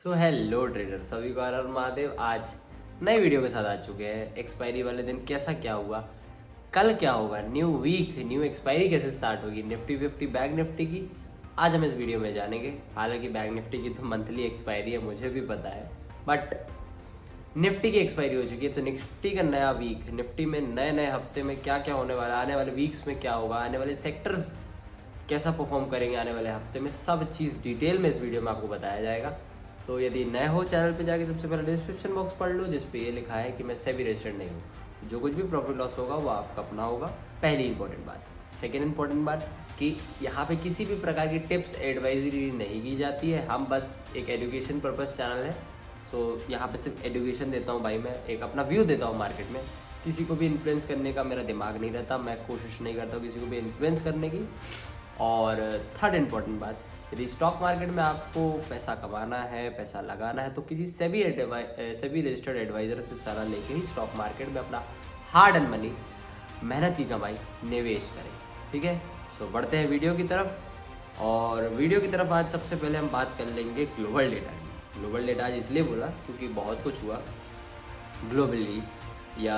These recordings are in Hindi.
हेलो ट्रेडर, सभी को हर हर महादेव। आज नई वीडियो के साथ आ चुके हैं। एक्सपायरी वाले दिन कैसा क्या हुआ, कल क्या होगा, न्यू वीक न्यू एक्सपायरी कैसे स्टार्ट होगी, निफ्टी 50 बैंक निफ्टी की आज हम इस वीडियो में जानेंगे। हालांकि बैंक निफ्टी की तो मंथली एक्सपायरी है, मुझे भी पता है, बट निफ्टी की एक्सपायरी हो चुकी है। तो निफ्टी का नया वीक, निफ्टी में नए नए हफ्ते में क्या क्या होने वाला है, आने वाले वीक्स में क्या होगा, आने वाले सेक्टर्स कैसा परफॉर्म करेंगे आने वाले हफ्ते में, सब चीज़ डिटेल में इस वीडियो में आपको बताया जाएगा। तो यदि नए हो चैनल पे जाके सबसे पहले डिस्क्रिप्शन बॉक्स पढ़ लो, जिस पे ये लिखा है कि मैं सेबी रजिस्टर्ड नहीं हूँ। जो कुछ भी प्रॉफिट लॉस होगा वो आपका अपना होगा, पहली इंपॉर्टेंट बात। सेकेंड इंपॉर्टेंट बात कि यहाँ पे किसी भी प्रकार की टिप्स एडवाइजरी नहीं की जाती है, हम बस एक एजुकेशन पर्पस चैनल है। सो यहाँ पे सिर्फ एजुकेशन देता हूँ भाई, मैं एक अपना व्यू देता हूँ मार्केट में। किसी को भी इन्फ्लुएंस करने का मेरा दिमाग नहीं रहता, मैं कोशिश नहीं करता हूँ किसी को भी इन्फ्लुएंस करने की। और थर्ड इंपॉर्टेंट बात, यदि स्टॉक मार्केट में आपको पैसा कमाना है, पैसा लगाना है, तो किसी सेबी रजिस्टर्ड एडवाइजर से सलाह लेके ही स्टॉक मार्केट में अपना हार्ड एंड मनी, मेहनत की कमाई निवेश करें। ठीक है, सो बढ़ते हैं वीडियो की तरफ। और वीडियो की तरफ आज सबसे पहले हम बात कर लेंगे ग्लोबल डेटा की। ग्लोबल डेटा आज इसलिए बोला क्योंकि बहुत कुछ हुआ ग्लोबली, या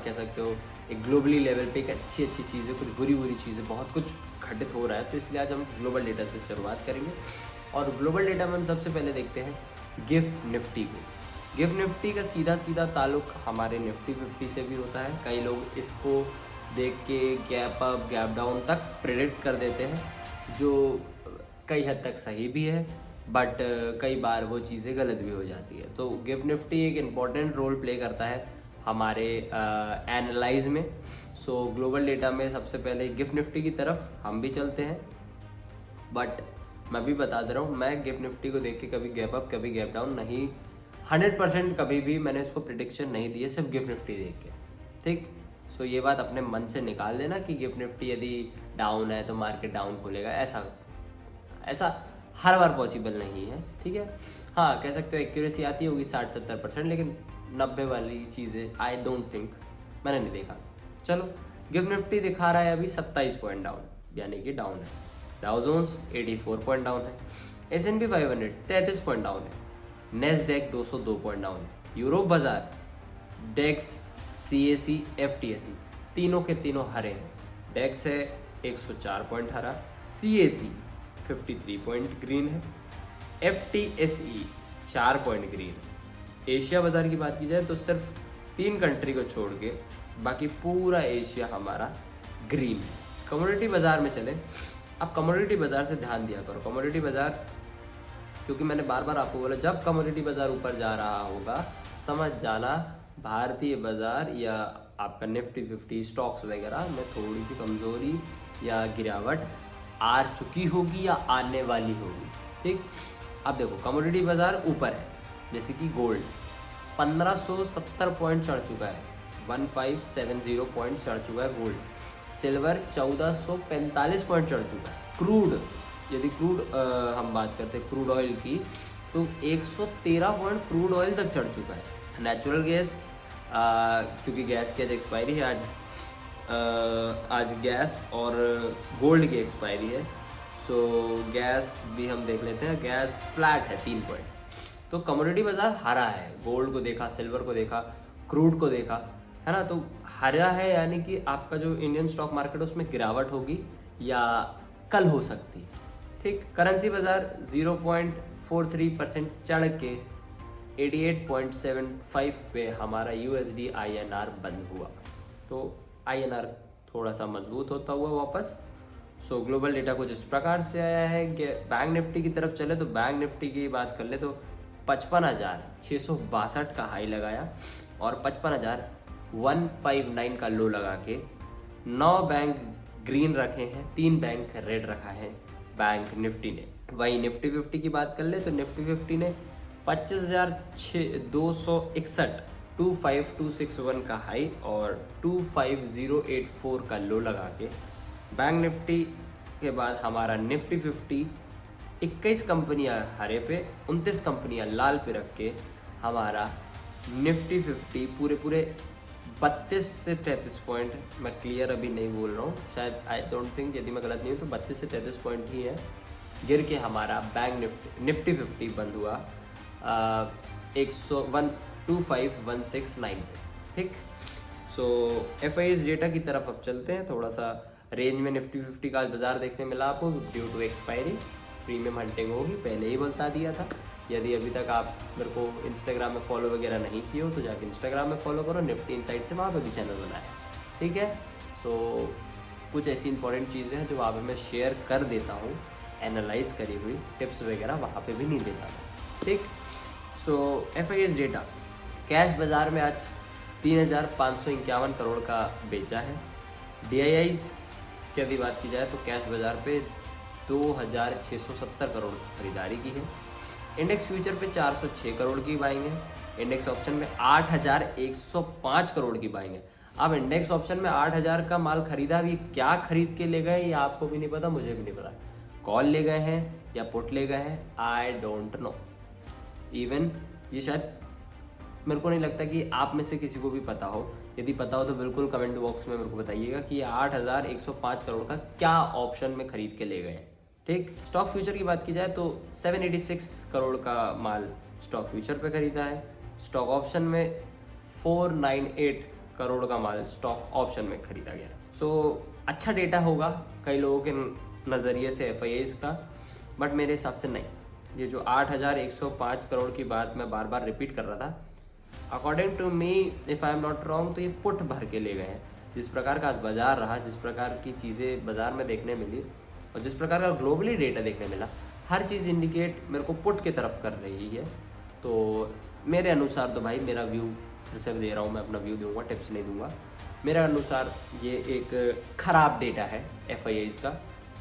कह सकते हो एक ग्लोबली लेवल पे एक अच्छी चीज़ें, कुछ बुरी चीज़ें, बहुत कुछ घटित हो रहा है। तो इसलिए आज हम ग्लोबल डेटा से शुरुआत करेंगे। और ग्लोबल डेटा में हम सबसे पहले देखते हैं गिफ्ट निफ्टी को। गिफ्ट निफ्टी का सीधा ताल्लुक हमारे निफ्टी 50 से भी होता है। कई लोग इसको देख के गैप अप गैप डाउन तक प्रेडिक्ट कर देते हैं, जो कई हद तक सही भी है, बट कई बार वो चीज़ें गलत भी हो जाती है। तो गिफ्ट निफ्टी एक इम्पॉर्टेंट रोल प्ले करता है हमारे एनालाइज में। सो ग्लोबल डेटा में सबसे पहले गिफ्ट निफ्टी की तरफ हम भी चलते हैं, बट मैं भी बता दे रहा हूँ, मैं गिफ्ट निफ्टी को देख के कभी गैप अप कभी गैप डाउन नहीं, 100% कभी भी मैंने इसको प्रिडिक्शन नहीं दी है सिर्फ गिफ्ट निफ्टी देख के। ठीक, सो ये बात अपने मन से निकाल देना कि गिफ्ट निफ्टी यदि डाउन है तो मार्केट डाउन खोलेगा, ऐसा हर बार पॉसिबल नहीं है। ठीक है, हाँ कह सकते हो एक्यूरेसी आती होगी 60-70%, लेकिन 90 वाली चीज़ें आई डोंट थिंक, मैंने नहीं देखा। चलो, गिफ्ट निफ्टी दिखा रहा है अभी 27 पॉइंट डाउन, यानी कि डाउन है। डाउ जोन्स 84 पॉइंट डाउन है, S&P 500 33 पॉइंट डाउन है, नेस्डैक 202 पॉइंट डाउन है, यूरोप बाजार, डेक्स, CAC, FTSE तीनों के तीनों हरे हैं। डेक्स है 104 पॉइंट हरा, CAC 53 पॉइंट ग्रीन है, FTSE 4 पॉइंट ग्रीन है। एशिया बाजार की बात की जाए तो सिर्फ 3 कंट्री को छोड़ के बाकी पूरा एशिया हमारा ग्रीन है। कमोडिटी बाजार में चले, अब कमोडिटी बाजार से ध्यान दिया करो। कमोडिटी बाजार, क्योंकि मैंने बार बार आपको बोला, जब कमोडिटी बाजार ऊपर जा रहा होगा समझ जाना भारतीय बाजार या आपका निफ्टी 50 स्टॉक्स वगैरह में थोड़ी सी कमजोरी या गिरावट आ चुकी होगी या आने वाली होगी। ठीक, अब देखो कमोडिटी बाजार ऊपर है, जैसे कि गोल्ड 1570 पॉइंट चढ़ चुका है, 1570 पॉइंट चढ़ चुका है गोल्ड। सिल्वर 1445 पॉइंट चढ़ चुका है। क्रूड, यदि क्रूड हम बात करते हैं क्रूड ऑयल की, तो 113 पॉइंट क्रूड ऑयल तक चढ़ चुका है। नेचुरल गैस, क्योंकि गैस की आज एक्सपायरी है, आज गैस और गोल्ड की एक्सपायरी है, सो गैस भी हम देख लेते हैं। गैस फ्लैट है 3 पॉइंट। तो कमोडिटी बाजार हरा है, गोल्ड को देखा, सिल्वर को देखा, क्रूड को देखा, है ना। तो हरा है, यानी कि आपका जो इंडियन स्टॉक मार्केट है उसमें गिरावट होगी या कल हो सकती है। ठीक, करेंसी बाजार 0.43% चढ़ के 88.75 पे हमारा USD INR बंद हुआ। तो INR थोड़ा सा मजबूत होता हुआ वापस। सो ग्लोबल डेटा कुछ इस प्रकार से आया है कि बैंक निफ्टी की तरफ चले तो बैंक निफ्टी की बात कर ले तो 55,662 का हाई लगाया और 55,159 का लो लगा के 9 बैंक ग्रीन रखे हैं, 3 बैंक रेड रखा है बैंक निफ्टी ने। वही निफ्टी 50 की बात कर ले तो निफ्टी 50 ने 25,261 25261 का हाई और 25084 का लो लगा के बैंक निफ्टी के बाद हमारा निफ्टी 50 21 कंपनियां हरे पे, 29 कंपनियां लाल पे रख के हमारा निफ्टी 50 पूरे 32 से 33 पॉइंट, मैं क्लियर अभी नहीं बोल रहा हूँ, शायद आई डोंट थिंक, यदि मैं गलत नहीं हूँ तो 32 से 33 पॉइंट ही है, गिर के हमारा बैंक निफ्टी 50 बंद हुआ 125,169 पे। ठीक, सो FIS डेटा की तरफ अब चलते हैं। थोड़ा सा रेंज में निफ्टी 50 का आज बाजार देखने मिला आपको due to expiry. Premium hunting होगी, पहले ही बता दिया था। यदि अभी तक आप मेरे को इंस्टाग्राम में फॉलो वगैरह नहीं किए हो तो जाके इंस्टाग्राम में फॉलो करो, निफ्टी इनसाइट से वहाँ पे भी चैनल बनाया है। ठीक है, सो कुछ ऐसी इंपॉर्टेंट चीज़ें हैं जो वहाँ पे मैं शेयर कर देता हूँ, एनालाइज करी हुई टिप्स वगैरह वहाँ पे भी नहीं देता मैं। ठीक, सो FIS डेटा कैश बाज़ार में आज 3,551 करोड़ का बेचा है। DIIs की यदि बात की जाए तो कैश बाज़ार पे 2,670 करोड़ की खरीदारी की है। इंडेक्स फ्यूचर पे 406 करोड़ की बाइंग है। इंडेक्स ऑप्शन में 8,105 करोड़ की बाइंग है। अब इंडेक्स ऑप्शन में 8,000 का माल खरीदा, भी क्या खरीद के ले गए ये आपको भी नहीं पता, मुझे भी नहीं पता। कॉल ले गए हैं या पुट ले गए हैं, आई डोंट नो। इवन ये शायद मेरे को नहीं लगता कि आप में से किसी को भी पता हो। यदि पता हो तो बिल्कुल कमेंट बॉक्स में मेरे को बताइएगा कि 8,105 करोड़ का क्या ऑप्शन में खरीद के ले गए हैं। ठीक, स्टॉक फ्यूचर की बात की जाए तो 786 करोड़ का माल स्टॉक फ्यूचर पे खरीदा है। स्टॉक ऑप्शन में 498 करोड़ का माल स्टॉक ऑप्शन में खरीदा गया। सो अच्छा डेटा होगा कई लोगों के नज़रिए से FIS का, बट मेरे हिसाब से नहीं। ये जो 8,105 करोड़ की बात मैं बार बार रिपीट कर रहा था, according to me, if I am not wrong, तो ये पुट भर के ले गए हैं। जिस प्रकार का आज बाजार रहा, जिस प्रकार की चीज़ें बाजार में देखने मिली और जिस प्रकार का ग्लोबली डेटा देखने मिला, हर चीज़ इंडिकेट मेरे को पुट की तरफ कर रही है। तो मेरे अनुसार तो भाई, मेरा व्यू फिर से दे रहा हूँ, मैं अपना व्यू दूंगा, टिप्स नहीं दूंगा। मेरे अनुसार ये एक ख़राब डेटा है FIS का,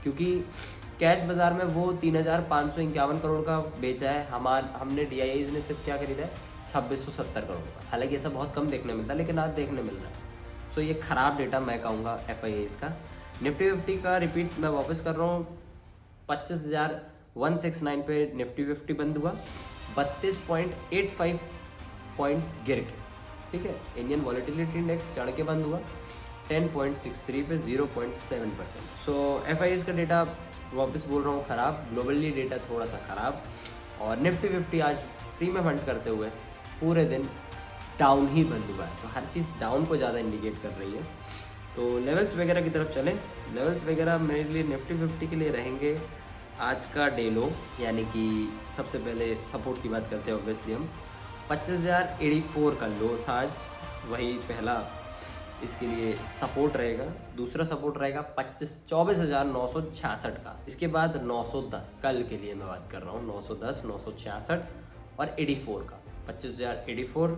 क्योंकि कैश बाज़ार में वो 3,551 करोड़ का बेचा है। हमने DIIs ने सिर्फ क्या खरीदा है, 2,670 करोड़ का। हालांकि ऐसा बहुत कम देखने मिलता है, लेकिन आज देखने मिल रहा है। सो ये ख़राब डेटा मैं कहूँगा FIS का। निफ्टी 50 का रिपीट मैं वापस कर रहा हूँ, 25,169 पे निफ्टी 50 बंद हुआ, 32.85 पॉइंट्स गिर के। ठीक है, इंडियन वॉलेटिलिटी इंडेक्स चढ़ के बंद हुआ 10.63 पे 0.7%। सो FIS का डेटा वापस बोल रहा हूँ ख़राब, ग्लोबली डेटा थोड़ा सा ख़राब। और निफ्टी 50 आज प्रीमियम हंट करते हुए पूरे दिन डाउन ही बंद हुआ है, तो हर चीज़ डाउन को ज़्यादा इंडिकेट कर रही है। तो लेवल्स वगैरह की तरफ चलें। लेवल्स वगैरह मेरे लिए निफ्टी 50 के लिए रहेंगे आज का डे लो, यानी कि सबसे पहले सपोर्ट की बात करते हैं ऑब्वियसली हम। 25,084 का लो था आज, वही पहला इसके लिए सपोर्ट रहेगा। दूसरा सपोर्ट रहेगा 24,966 का। इसके बाद 910, कल के लिए मैं बात कर रहा हूँ, 910, 966 और 84 का। 25,084,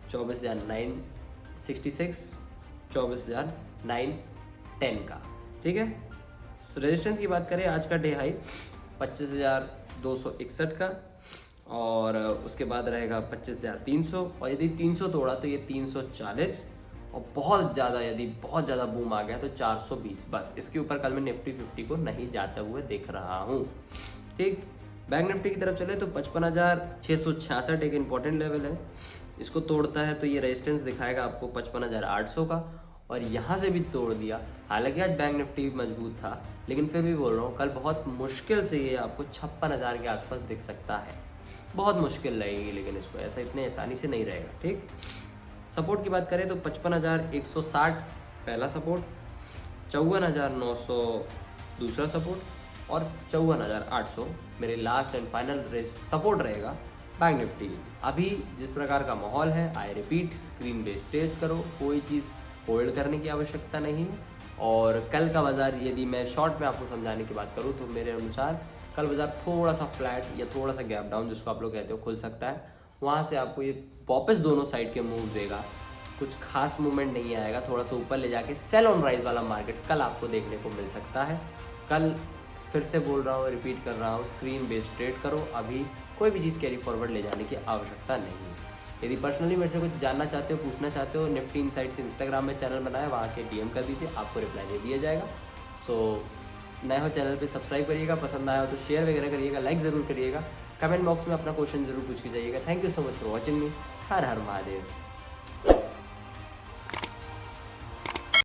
24,966, 24,910 का। ठीक है, रेजिस्टेंस की बात करें, आज का डे हाई 25,261 का, और उसके बाद रहेगा 25,300, और यदि 300 तोड़ा तो ये 340, और बहुत ज़्यादा बूम आ गया तो 420। बस इसके ऊपर कल मैं निफ्टी 50 को नहीं जाते हुए देख रहा हूँ। ठीक, बैंक निफ्टी की तरफ चले तो 55,666 एक इंपॉर्टेंट लेवल है। इसको तोड़ता है तो ये रेजिस्टेंस दिखाएगा आपको 55,800 का, और यहाँ से भी तोड़ दिया। हालांकि आज बैंक निफ्टी मजबूत था, लेकिन फिर भी बोल रहा हूँ कल बहुत मुश्किल से ये आपको 56,000 के आसपास दिख सकता है। बहुत मुश्किल लगेगी, लेकिन इसको ऐसा इतने आसानी से नहीं रहेगा। ठीक, सपोर्ट की बात करें तो 55,160 पहला सपोर्ट, 54,900 दूसरा सपोर्ट, और 54,800 मेरे लास्ट एंड फाइनल सपोर्ट रहेगा बैंक निफ्टी। अभी जिस प्रकार का माहौल है, I repeat, screen based trade करो, कोई चीज़ होल्ड करने की आवश्यकता नहीं है। और कल का बाज़ार यदि मैं शॉर्ट में आपको समझाने की बात करूँ तो मेरे अनुसार कल बाज़ार थोड़ा सा फ्लैट या थोड़ा सा गैप डाउन, जिसको आप लोग कहते हो, खुल सकता है। वहाँ से आपको ये वापस दोनों साइड के मूव देगा, कुछ खास मूवमेंट नहीं आएगा। थोड़ा सा ऊपर ले जाके सेल ऑन राइज वाला मार्केट कल आपको देखने को मिल सकता है। कल फिर से बोल रहा हूँ, रिपीट कर रहा हूँ, स्क्रीन बेस्ड ट्रेड करो। अभी कोई भी चीज़ कैरी फॉरवर्ड ले जाने की आवश्यकता नहीं है। यदि पर्सनली मेरे से कुछ जानना चाहते हो, पूछना चाहते हो, निफ्टी इनसाइट्स इंस्टाग्राम में चैनल बनाया, वहाँ के DM कर दीजिए, आपको रिप्लाई दे दिया जाएगा। सो नए हो चैनल पे सब्सक्राइब करिएगा, पसंद आया हो तो शेयर वगैरह करिएगा, लाइक ज़रूर करिएगा, कमेंट बॉक्स में अपना क्वेश्चन जरूर पूछ के जाइएगा। Thank you so much for watching me. Her her Mahadev.